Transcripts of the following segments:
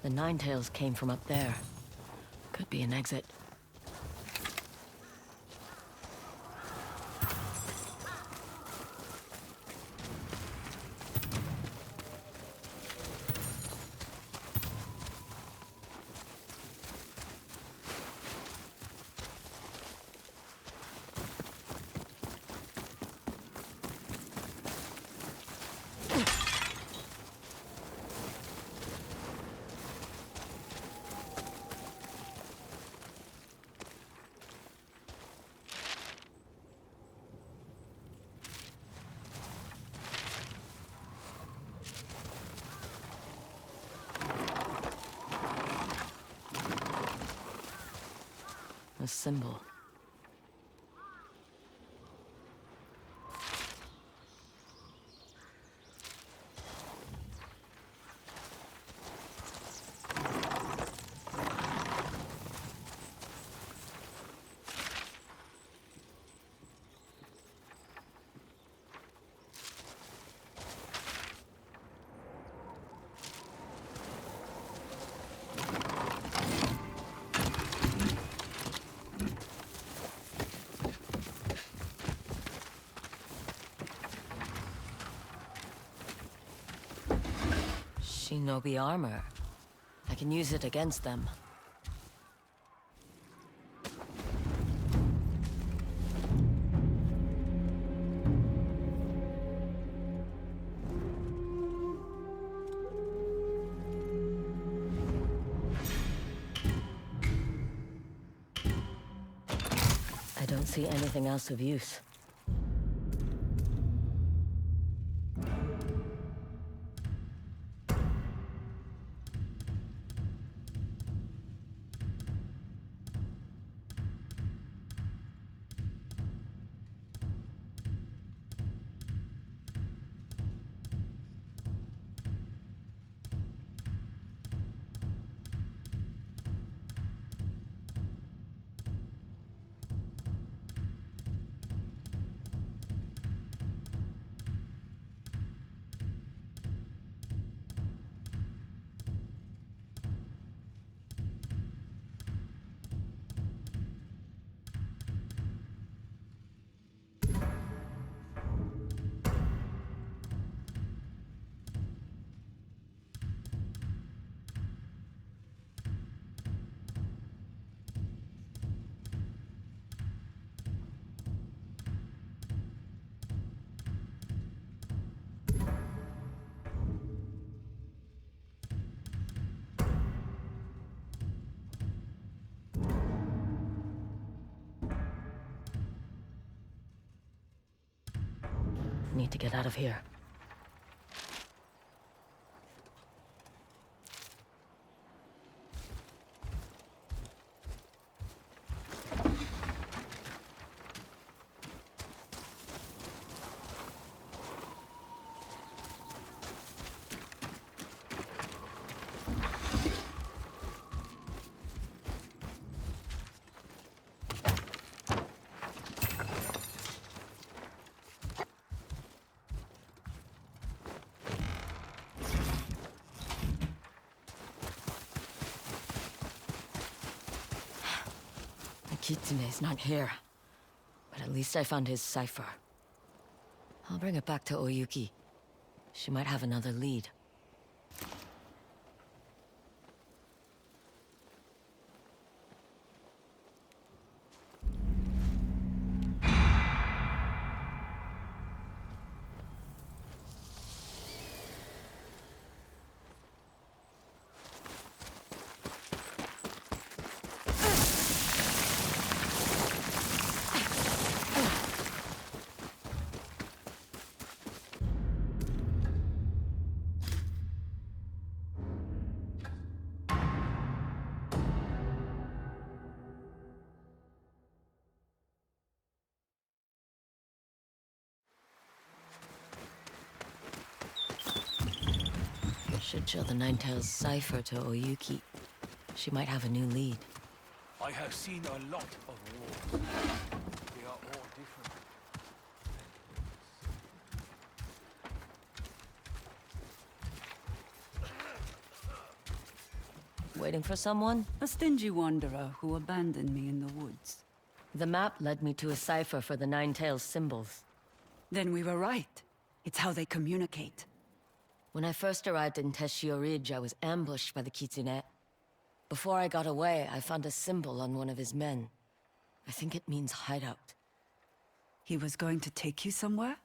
The Ninetails came from up there. Could be an exit. A symbol. Shinobi armor. I can use it against them. I don't see anything else of use. Need to get out of here. Kitsune's not here, but at least I found his cipher. I'll bring it back to Oyuki. She might have another lead. Should show the Ninetails cipher to Oyuki. She might have a new lead. I have seen a lot of wars. They are all different. waiting for someone? A stingy wanderer who abandoned me in the woods. The map led me to a cipher for the Nine-Tails symbols. Then we were right. It's how they communicate. When I first arrived in Teshio Ridge, I was ambushed by the Kitsune. Before I got away, I found a symbol on one of his men. I think it means hideout. He was going to take you somewhere?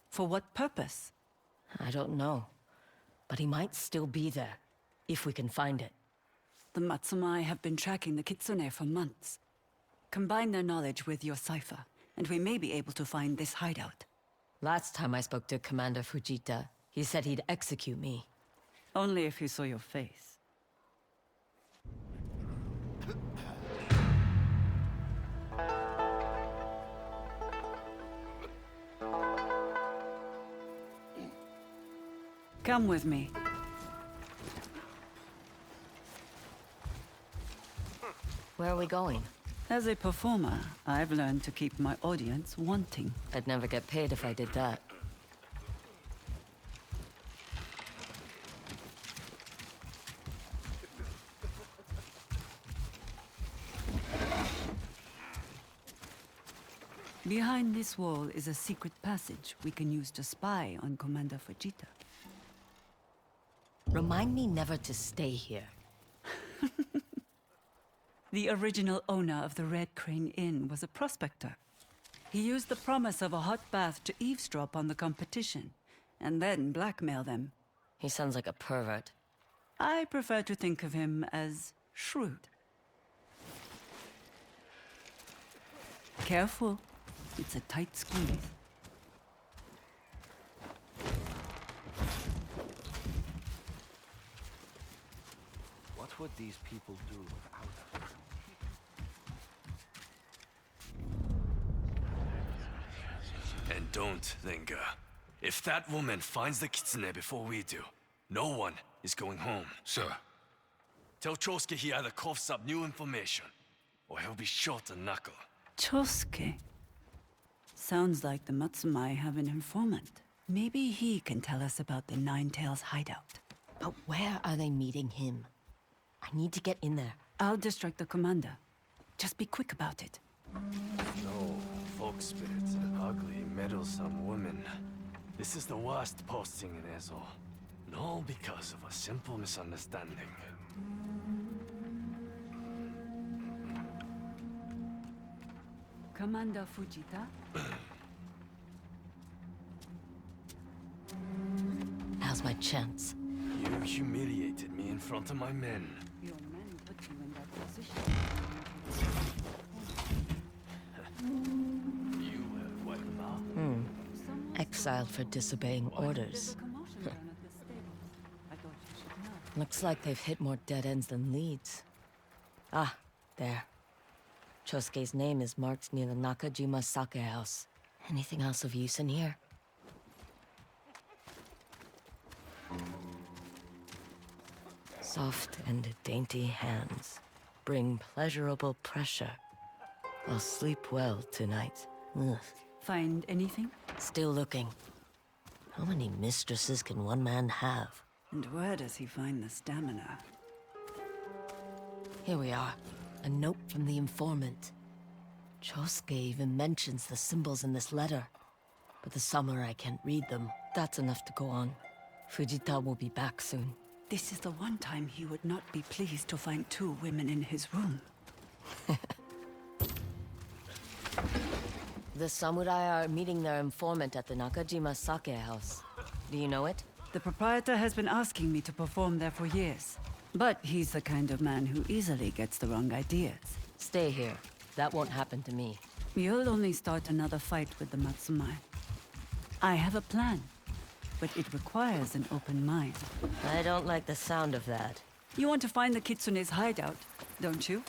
For what purpose? I don't know. But he might still be there, if we can find it. The Matsumai have been tracking the Kitsune for months. Combine their knowledge with your cipher, and we may be able to find this hideout. Last time I spoke to Commander Fujita, he said he'd execute me. Only if he saw your face. Come with me. Where are we going? As a performer, I've learned to keep my audience wanting. I'd never get paid if I did that. Behind this wall is a secret passage we can use to spy on Commander Fujita. Remind me never to stay here. The original owner of the Red Crane Inn was a prospector. He used the promise of a hot bath to eavesdrop on the competition, and then blackmail them. He sounds like a pervert. I prefer to think of him as shrewd. Careful. It's a tight squeeze. What would these people do without us? And don't, Linga. If that woman finds the Kitsune before we do, no one is going home. Sir. Tell Chosuke he either coughs up new information, or he'll be shot a knuckle. Chosuke. Sounds like the Matsumai have an informant. Maybe he can tell us about the Nine-Tails hideout. But where are they meeting him? I need to get in there. I'll distract the commander. Just be quick about it. No, folk spirits and ugly, meddlesome women. This is the worst posting in Ezo. And all because of a simple misunderstanding. Commander Fujita? Now's my chance. You humiliated me in front of my men. Your men put you in that position. You were Waima. Exiled for disobeying orders. Looks like they've hit more dead ends than leads. Ah, there. Chosuke's name is marked near the Nakajima Sake house. Anything else of use in here? Soft and dainty hands bring pleasurable pressure. I'll sleep well tonight. Ugh. Find anything? Still looking. How many mistresses can one man have? And where does he find the stamina? Here we are. A note from the informant. Chosuke even mentions the symbols in this letter. But the samurai can't read them. That's enough to go on. Fujita will be back soon. This is the one time he would not be pleased to find two women in his room. The samurai are meeting their informant at the Nakajima Sake house. Do you know it? The proprietor has been asking me to perform there for years. But he's the kind of man who easily gets the wrong ideas. Stay here. That won't happen to me. You'll only start another fight with the Matsumai. I have a plan, but it requires an open mind. I don't like the sound of that. You want to find the Kitsune's hideout, don't you?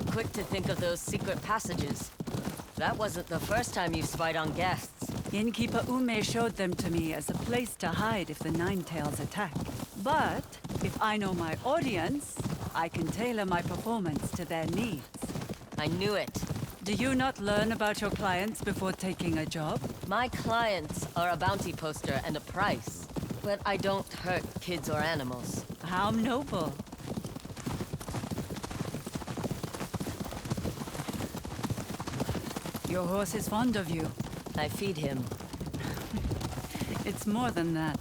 were quick to think of those secret passages. That wasn't the first time you spied on guests. Innkeeper Ume showed them to me as a place to hide if the Nine-Tails attack. But if I know my audience, I can tailor my performance to their needs. I knew it. Do you not learn about your clients before taking a job? My clients are a bounty poster and a price. But I don't hurt kids or animals. How noble. Your horse is fond of you. I feed him. It's more than that.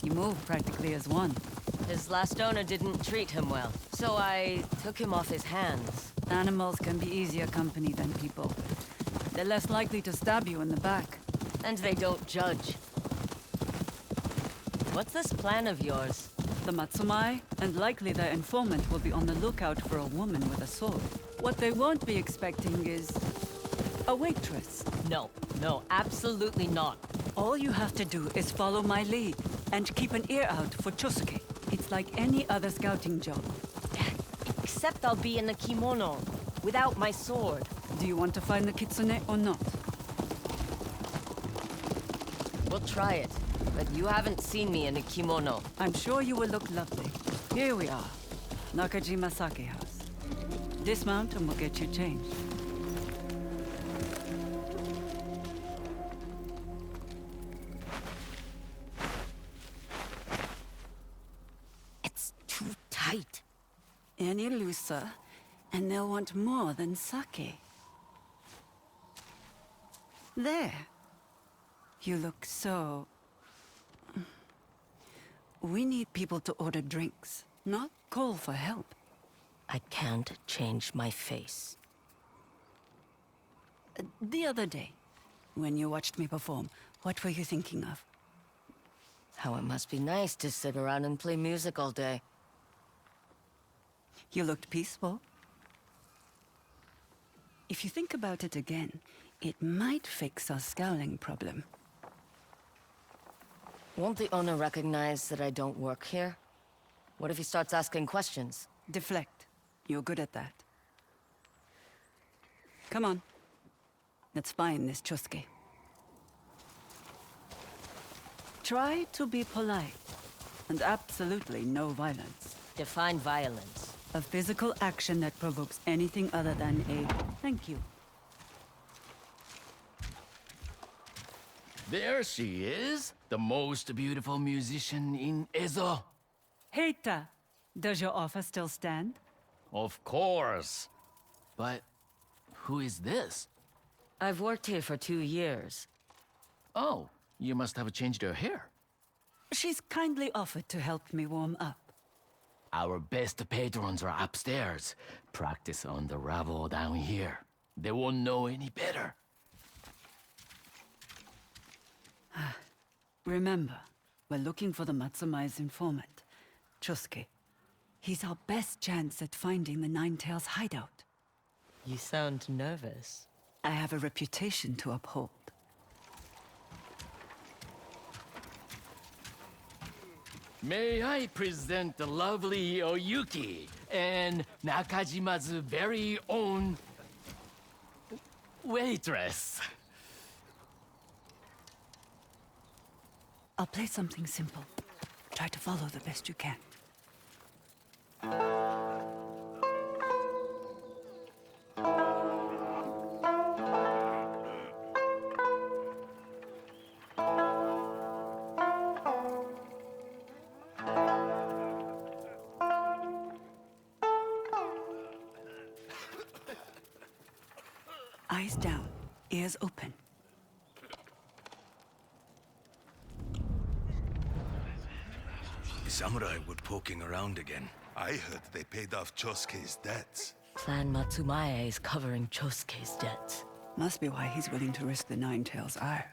You move practically as one. His last owner didn't treat him well, so I took him off his hands. Animals can be easier company than people. They're less likely to stab you in the back. And they don't judge. What's this plan of yours? The Matsumai, and likely their informant, will be on the lookout for a woman with a sword. What they won't be expecting is a waitress. No, absolutely not. All you have to do is follow my lead and keep an ear out for Chosuke. It's like any other scouting job. Except I'll be in a kimono, without my sword. Do you want to find the kitsune or not? We'll try it, but you haven't seen me in a kimono. I'm sure you will look lovely. Here we are, Nakajima Sake House. Dismount and we'll get you changed. It's too tight. Any looser, and they'll want more than sake. There. You look so... We need people to order drinks, not call for help. I can't change my face. The other day, when you watched me perform, what were you thinking of? How it must be nice to sit around and play music all day. You looked peaceful. If you think about it again, it might fix our scowling problem. Won't the owner recognize that I don't work here? What if he starts asking questions? Deflect. You're good at that. Come on. Let's find this Chosuke. Try to be polite. And absolutely no violence. Define violence. A physical action that provokes anything other than a thank you. There she is, the most beautiful musician in Ezo. Heita! Does your offer still stand? Of course. But who is this? I've worked here for 2 years. Oh, you must have changed your hair. She's kindly offered to help me warm up. Our best patrons are upstairs. Practice on the rabble down here. They won't know any better. Remember, we're looking for the Matsumai's informant, Chosuke. He's our best chance at finding the Nine-Tails hideout. You sound nervous. I have a reputation to uphold. May I present the lovely Oyuki and Nakajima's very own waitress. I'll play something simple. Try to follow the best you can. Eyes down, ears open. The samurai were poking around again. I heard they paid off Chosuke's debts. Clan Matsumae is covering Chosuke's debts. Must be why he's willing to risk the Nine-Tails' ire.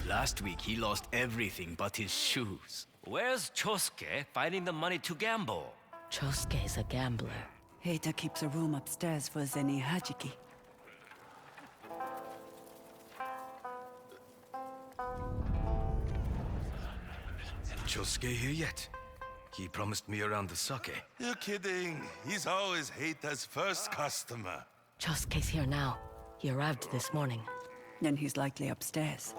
Last week he lost everything but his shoes. Where's Chosuke finding the money to gamble? Chosuke's a gambler. Heita keeps a room upstairs for Zeni Hajiki. Chosuke here yet? He promised me around the sake. You're kidding. He's always Heita's first customer. Chosuke's here now. He arrived this morning. Then he's likely upstairs.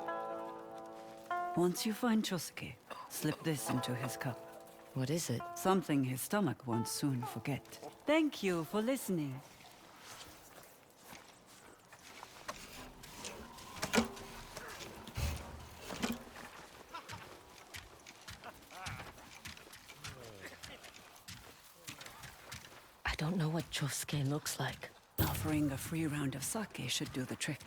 Once you find Chosuke, slip this into his cup. What is it? Something his stomach won't soon forget. Thank you for listening. I don't know what Chosuke looks like. Offering a free round of sake should do the trick.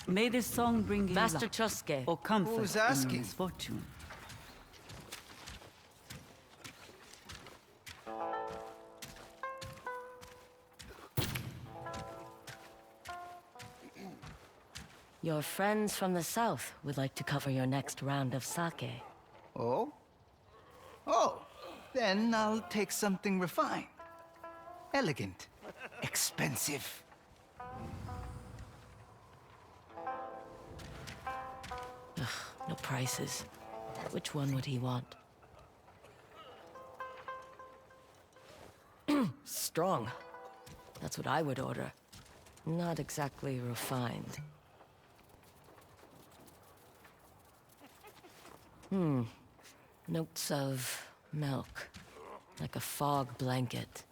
May this song bring you Master luck Chosuke. or comfort Who's in asking? misfortune. Your friends from the south would like to cover your next round of sake. Oh? Oh, then I'll take something refined. Elegant. Expensive. No prices. Which one would he want? Strong. That's what I would order. Not exactly refined. Notes of milk. Like a fog blanket.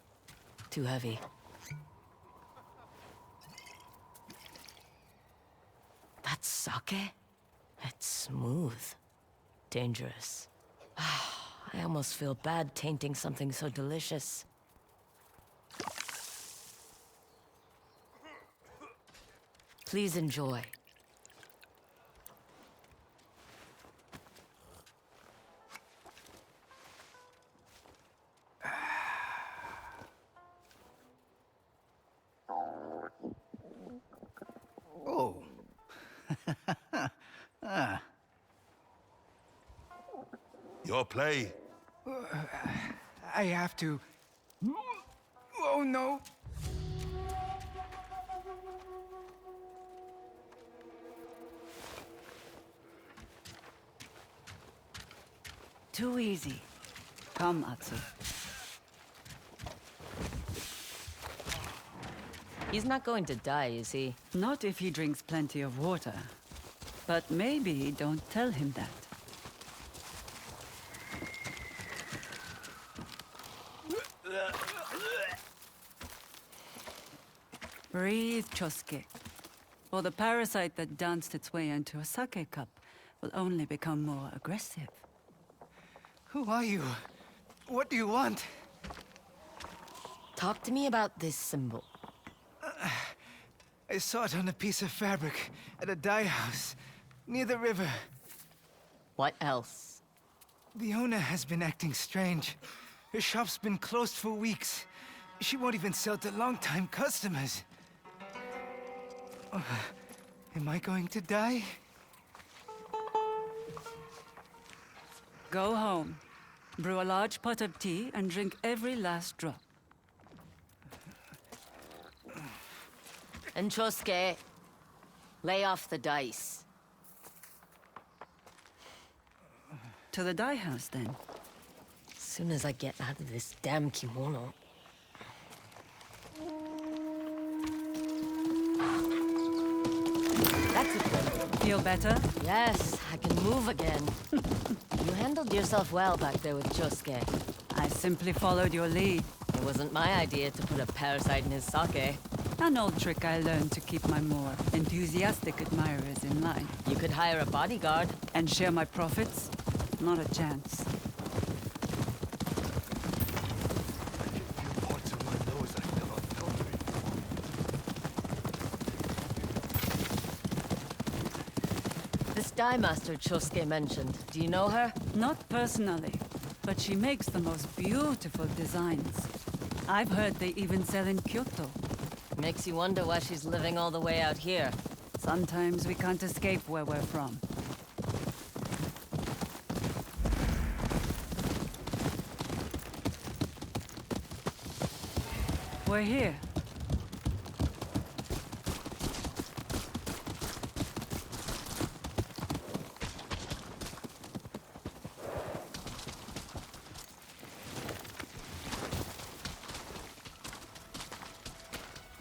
Too heavy. That's sake? It's smooth. Dangerous. I almost feel bad tainting something so delicious. Please enjoy. Oh. Your play. I have to... Oh, no. Too easy. Come, Atsu. He's not going to die, is he? Not if he drinks plenty of water. But maybe don't tell him that. Breathe, Chosuke. Or the parasite that danced its way into a sake cup will only become more aggressive. Who are you? What do you want? Talk to me about this symbol. I saw it on a piece of fabric at a dye house near the river. What else? The owner has been acting strange. Her shop's been closed for weeks. She won't even sell to long-time customers. Am I going to die? Go home. Brew a large pot of tea and drink every last drop. And Chosuke, lay off the dice. To the dye house, then. As soon as I get out of this damn kimono. That's it then. Feel better? Yes, I can move again. You handled yourself well back there with Chosuke. I simply followed your lead. It wasn't my idea to put a parasite in his sake. An old trick I learned to keep my more enthusiastic admirers in line. You could hire a bodyguard. And share my profits? Not a chance. Parts of my nose I cannot tolerate. This dye master Chosuke mentioned, do you know her? Not personally, but she makes the most beautiful designs. I've heard they even sell in Kyoto. Makes you wonder why she's living all the way out here. Sometimes we can't escape where we're from. We're here.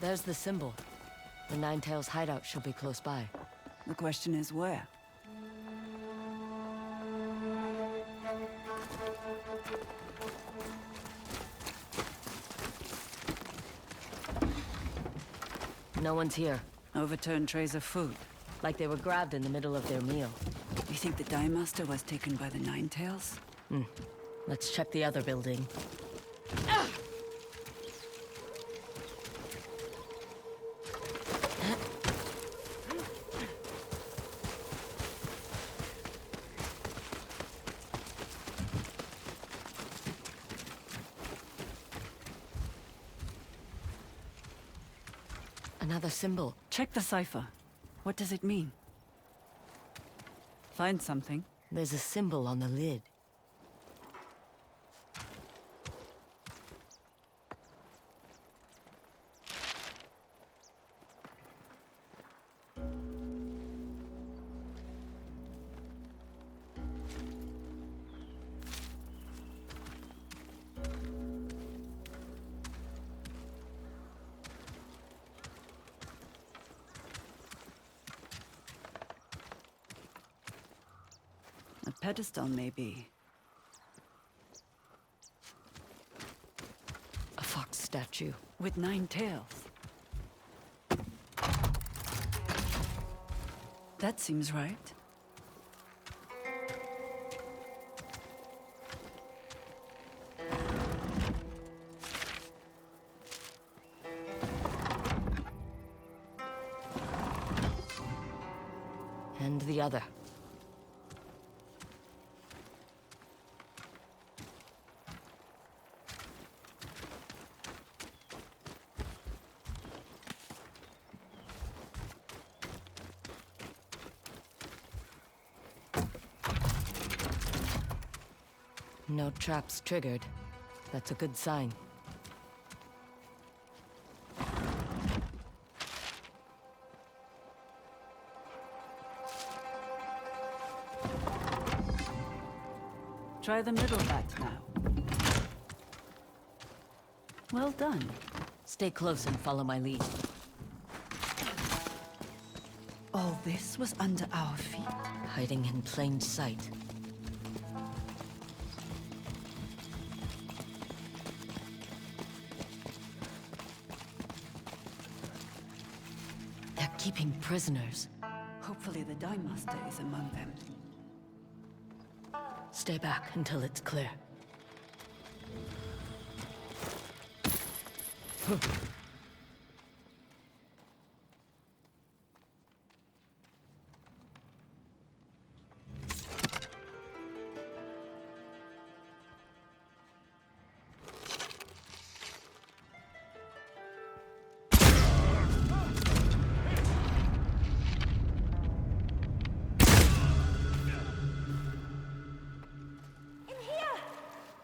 There's the symbol. The Ninetails' hideout should be close by. The question is where? No one's here. Overturned trays of food. Like they were grabbed in the middle of their meal. You think the Dye Master was taken by the Ninetails? Let's check the other building. Another symbol. Check the cipher. What does it mean? Find something. There's a symbol on the lid. A pedestal, maybe. A fox statue. With 9 tails. That seems right. And the other. No traps triggered. That's a good sign. Try the middle back now. Well done. Stay close and follow my lead. All this was under our feet. Hiding in plain sight. They're keeping prisoners. Hopefully the Dye Master is among them. Stay back until it's clear.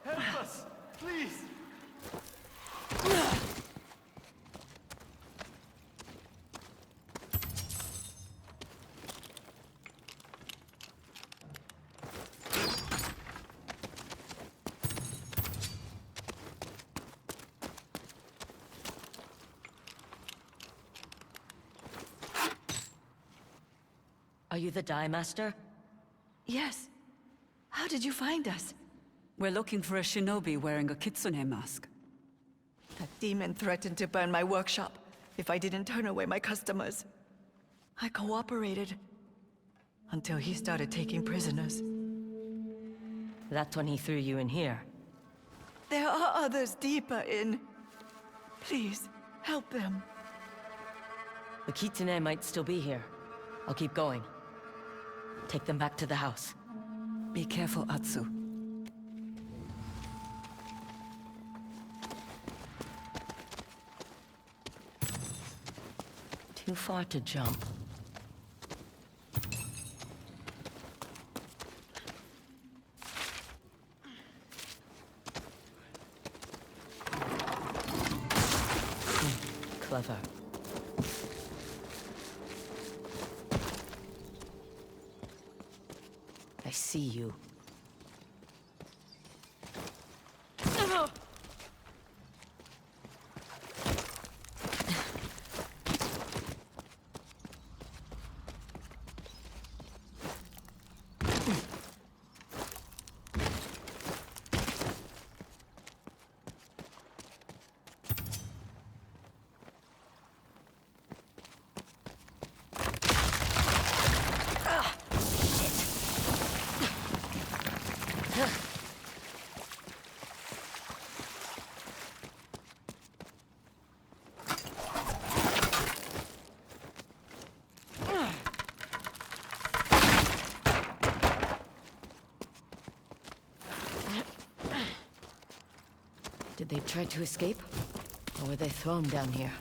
Help us! Please! Are you the Dye Master? Yes. How did you find us? We're looking for a shinobi wearing a kitsune mask. That demon threatened to burn my workshop if I didn't turn away my customers. I cooperated until he started taking prisoners. That's when he threw you in here. There are others deeper in. Please, help them. The kitsune might still be here. I'll keep going. Take them back to the house. Be careful, Atsu. Too far to jump. clever. I see you. Did they try to escape? Or were they thrown down here?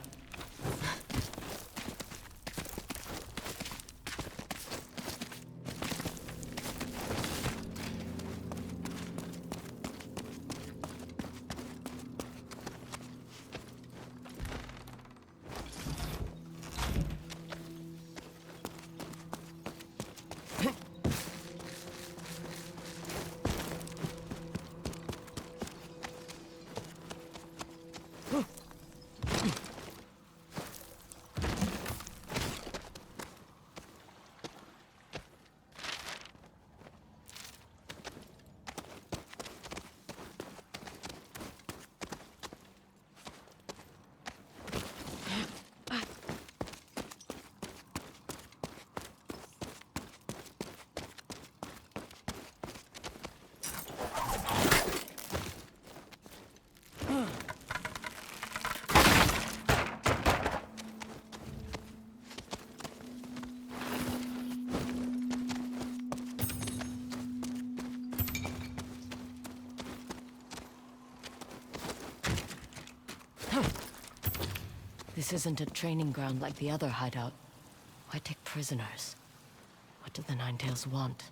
This isn't a training ground like the other hideout. Why take prisoners? What do the Ninetales want?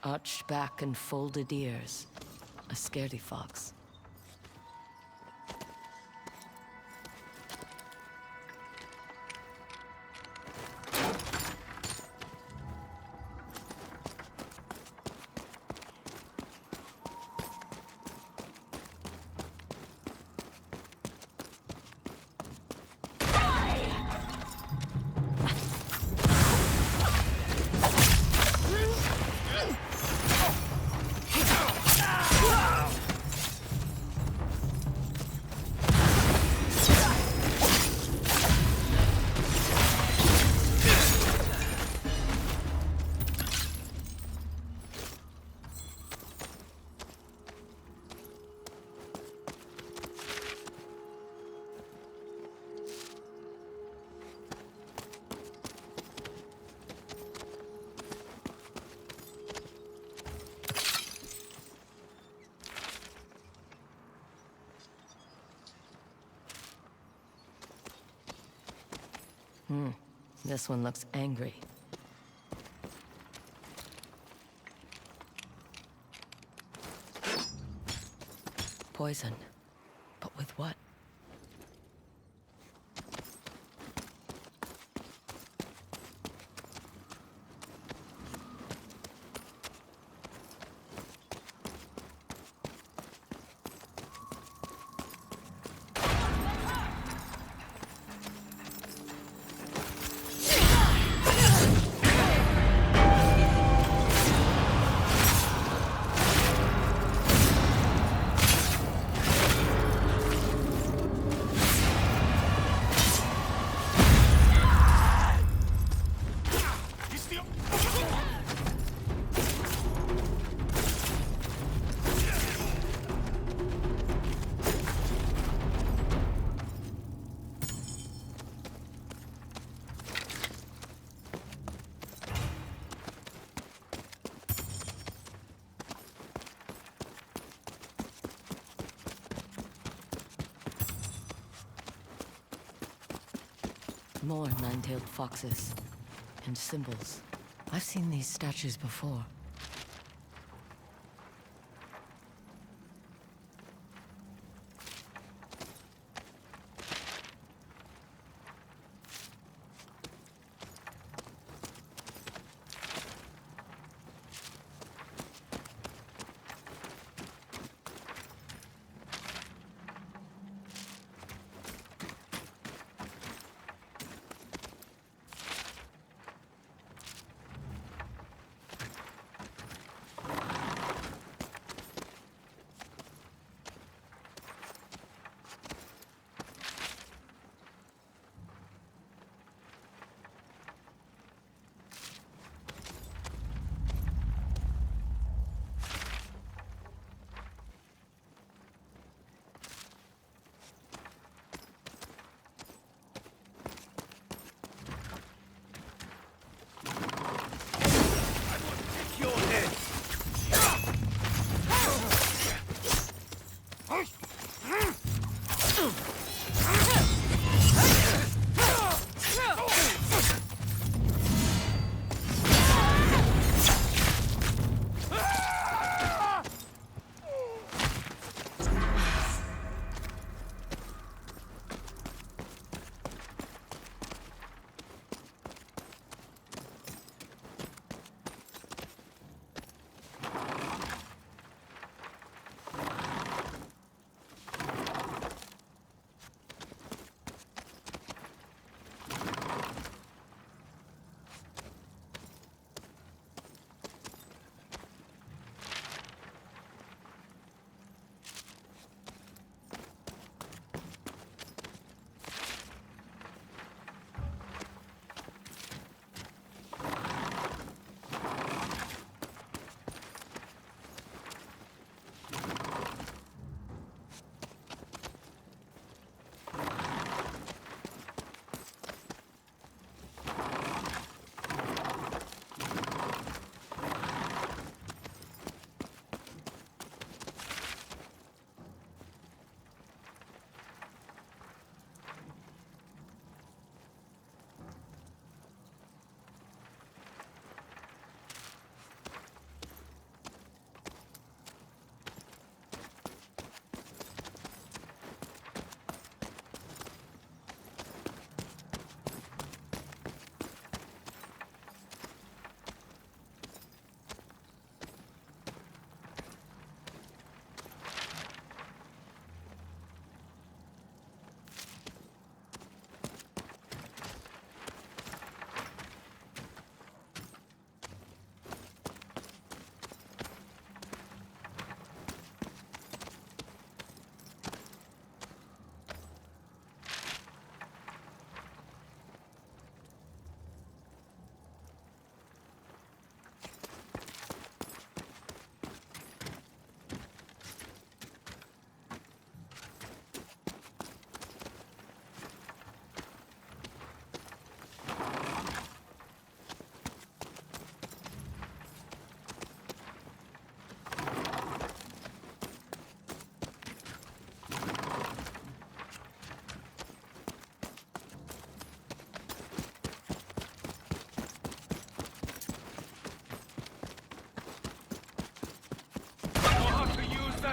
Arched back and folded ears. A scaredy fox. This one looks angry. Poison. But with what? More nine-tailed foxes. And symbols. I've seen these statues before.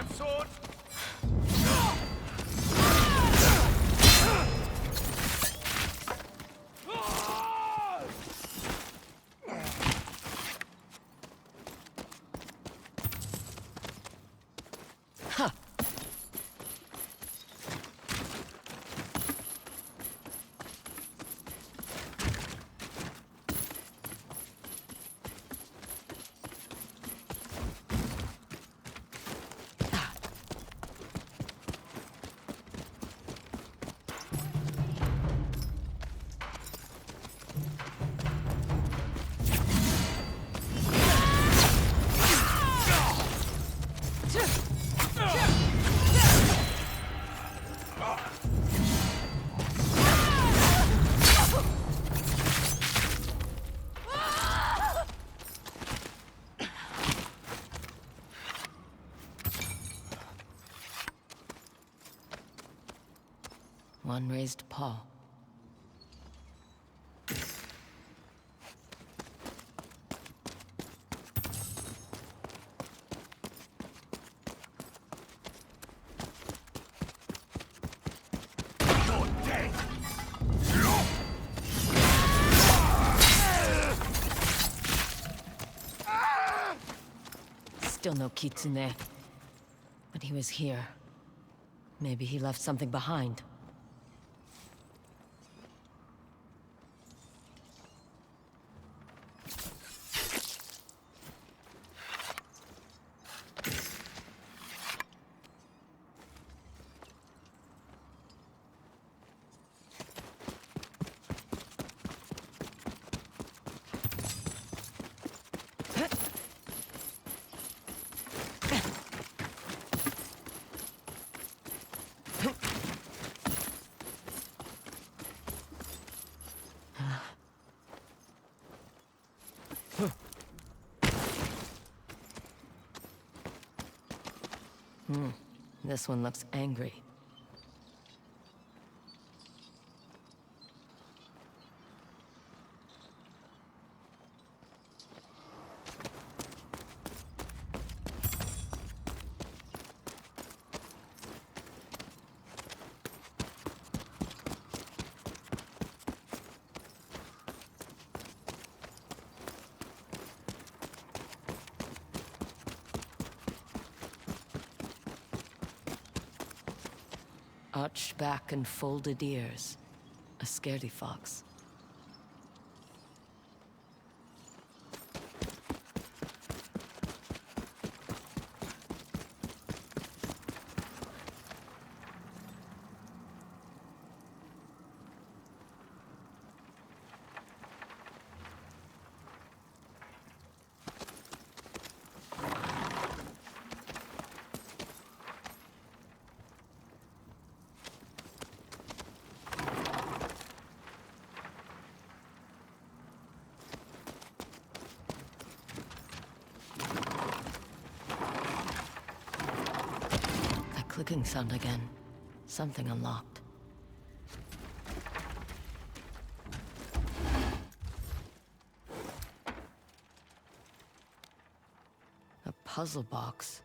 that sword! One raised paw. Still no Kitsune. But he was here. Maybe he left something behind. This one looks angry. Arched back and folded ears. A scaredy fox. Clicking sound again. Something unlocked. A puzzle box.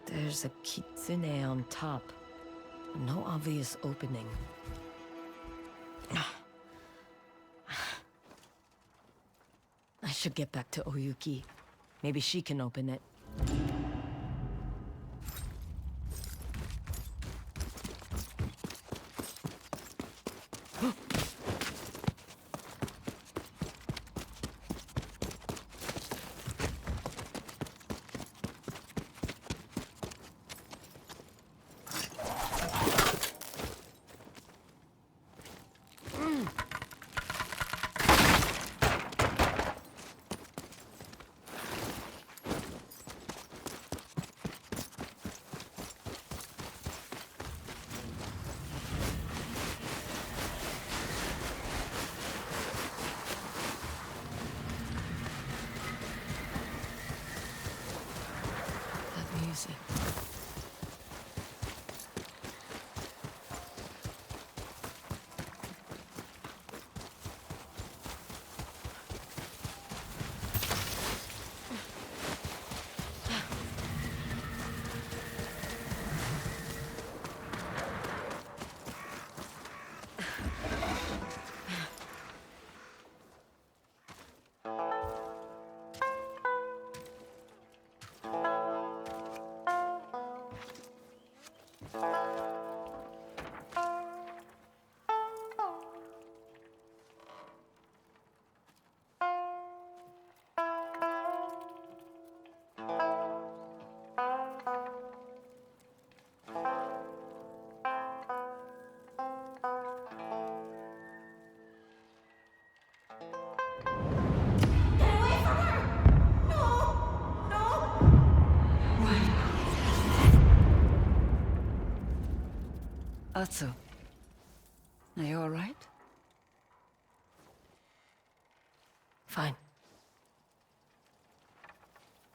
There's a kitsune on top. No obvious opening. I should get back to Oyuki. Maybe she can open it. Atsu, are you all right? Fine.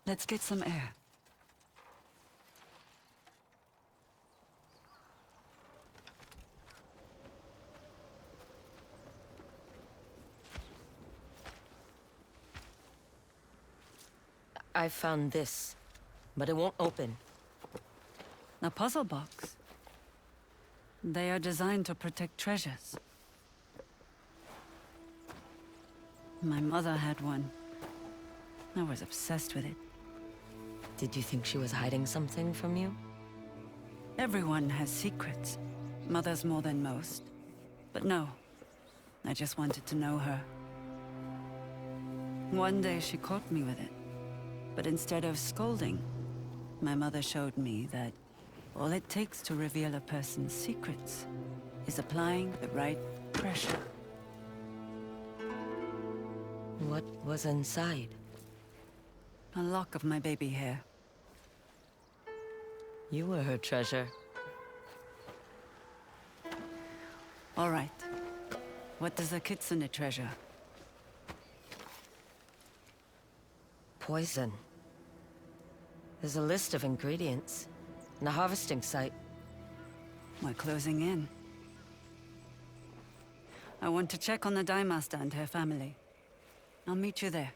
Let's get some air. I found this, but it won't open. A puzzle box. They are designed to protect treasures. My mother had one. I was obsessed with it. Did you think she was hiding something from you? Everyone has secrets. Mothers more than most. But no, I just wanted to know her. One day she caught me with it. But instead of scolding, my mother showed me that all it takes to reveal a person's secrets is applying the right pressure. What was inside? A lock of my baby hair. You were her treasure. All right. What does a kitsune treasure? Poison. There's a list of ingredients and a harvesting site. We're closing in. I want to check on the Dai Master and her family. I'll meet you there.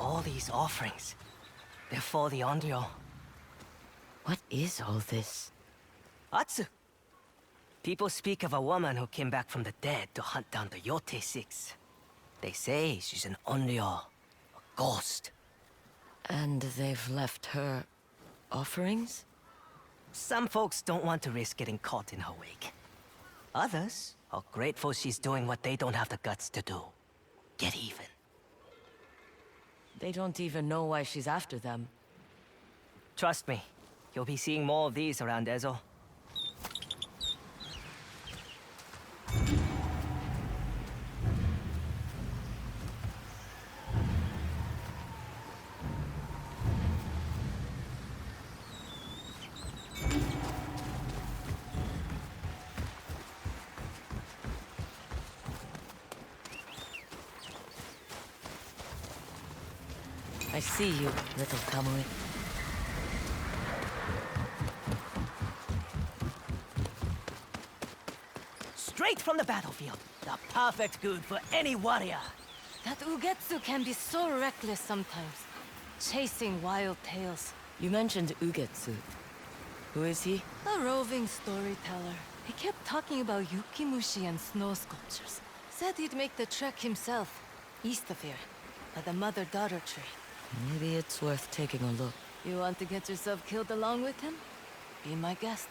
All these offerings, they're for the Onryo. What is all this? Atsu! People speak of a woman who came back from the dead to hunt down the Yotei Six. They say she's an Onryo, a ghost. And they've left her offerings? Some folks don't want to risk getting caught in her wake. Others are grateful she's doing what they don't have the guts to do. Get even. They don't even know why she's after them. Trust me, you'll be seeing more of these around Ezo. I see you, little Kamui. Straight from the battlefield. The perfect good for any warrior. That Ugetsu can be so reckless sometimes, chasing wild tales. You mentioned Ugetsu. Who is he? A roving storyteller. He kept talking about yukimushi and snow sculptures. Said he'd make the trek himself, east of here, by the mother-daughter tree. Maybe it's worth taking a look. You want to get yourself killed along with him? Be my guest.